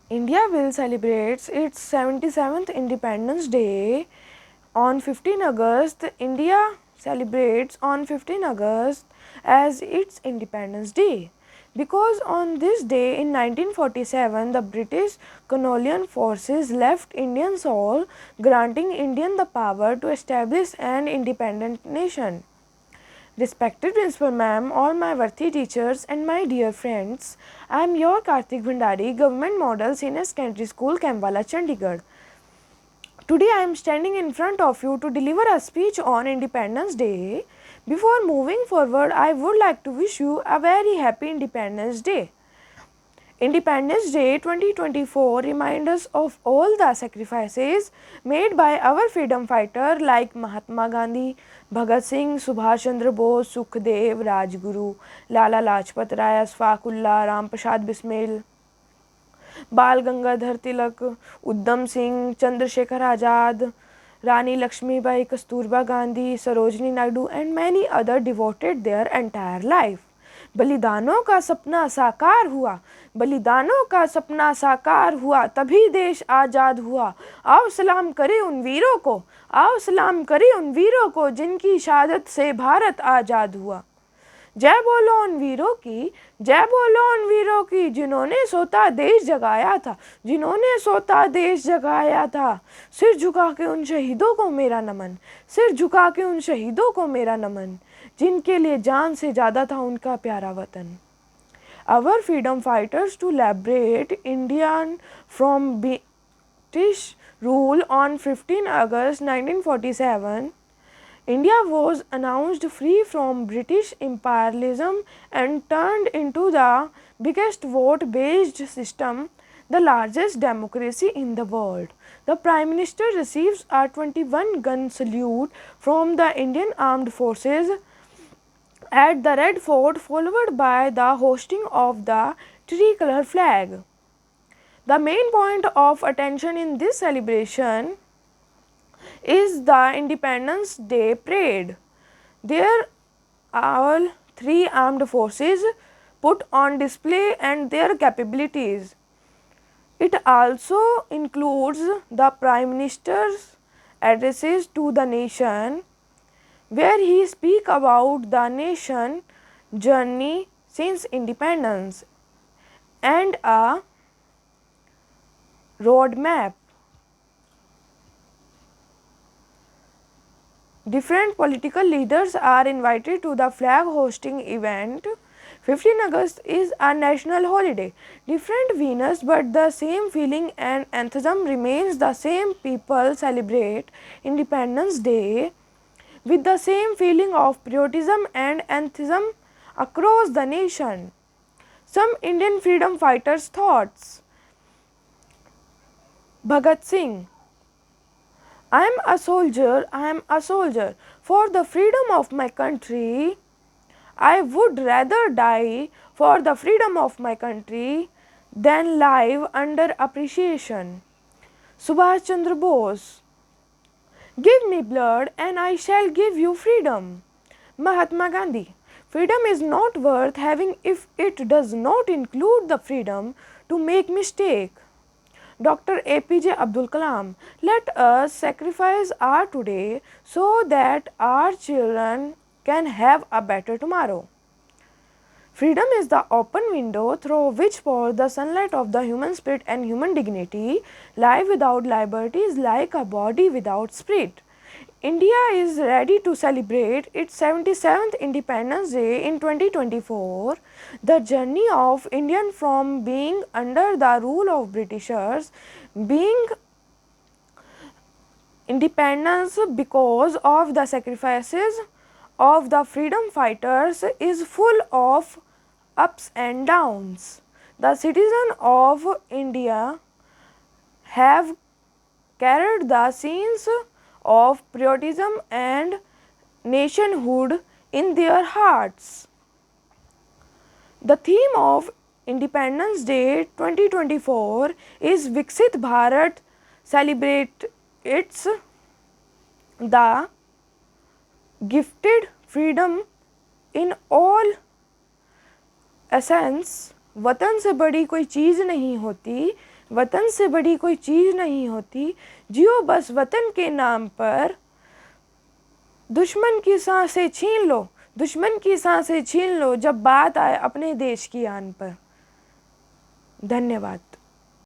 India will celebrate its 77th Independence Day on 15 August. India celebrates on 15 August as its Independence Day because on this day in 1947 the British colonial forces left Indian soil, granting India the power to establish an independent nation. Respected Principal Ma'am, all my worthy teachers and my dear friends, I am your Karthik Bhandari, Government Model Senior Secondary School, Kambala, Chandigarh. Today I am standing in front of you to deliver a speech on Independence Day. Before moving forward, I would like to wish you a very happy Independence Day. Independence Day 2024 reminds us of all the sacrifices made by our freedom fighters like Mahatma Gandhi, Bhagat Singh, Subhash Chandra Bose, Sukhdev, Rajguru, Lala Lajpat Rai, Ashfaq Ullah, Ram Prasad Bismil, Bal Gangadhar Tilak, Uddham Singh, Chandrasekhar Azad, Rani Lakshmibai, Kasturba Gandhi, Sarojini Naidu and many others devoted their entire life. बलिदानों का सपना साकार हुआ, बलिदानों का सपना साकार हुआ, तभी देश आज़ाद हुआ। आओ सलाम करें उन वीरों को, आओ सलाम करें उन वीरों को जिनकी शहादत से भारत आज़ाद हुआ। जय बोलो उन वीरों की, जय बोलो उन वीरों की जिन्होंने सोता देश जगाया था, जिन्होंने सोता देश जगाया था। सिर झुका के उन शहीदों को मेरा नमन, सिर झुका के उन शहीदों को मेरा नमन, जिनके लिए जान से ज़्यादा था उनका प्यारा वतन। Our freedom fighters to liberate India from British rule on 15 August 1947. India was announced free from British imperialism and turned into the biggest vote-based system, the largest democracy in the world. The Prime Minister receives a 21-gun salute from the Indian Armed Forces at the Red Fort, followed by the hoisting of the tricolour flag. The main point of attention in this celebration is the Independence Day parade. There all three armed forces put on display and their capabilities. It also includes the Prime Minister's addresses to the nation, where he speaks about the nation journey since independence and a roadmap. Different political leaders are invited to the flag hosting event. 15 August is a national holiday. Different venues but the same feeling and enthusiasm remains the same. People celebrate Independence Day with the same feeling of patriotism and enthusiasm across the nation. Some Indian freedom fighters' thoughts. Bhagat Singh: I am a soldier for the freedom of my country. I would rather die for the freedom of my country than live under oppression. Subhash Chandra Bose: give me blood and I shall give you freedom. Mahatma Gandhi: freedom is not worth having if it does not include the freedom to make mistake. Dr. APJ Abdul Kalam: let us sacrifice our today so that our children can have a better tomorrow. Freedom is the open window through which pours the sunlight of the human spirit and human dignity. Life without liberty is like a body without spirit. India is ready to celebrate its 77th Independence Day in 2024. The journey of India from being under the rule of Britishers, being independence because of the sacrifices of the freedom fighters, is full of ups and downs. The citizens of India have carried the scenes of patriotism and nationhood in their hearts. The theme of Independence Day 2024 is Viksit Bharat, celebrate its the gifted freedom in all essence. वतन से बड़ी कोई चीज़ नहीं होती, वतन से बड़ी कोई चीज़ नहीं होती, जियो बस वतन के नाम पर। दुश्मन की सांसें छीन लो, दुश्मन की सांसें छीन लो, जब बात आए अपने देश की आन पर। धन्यवाद।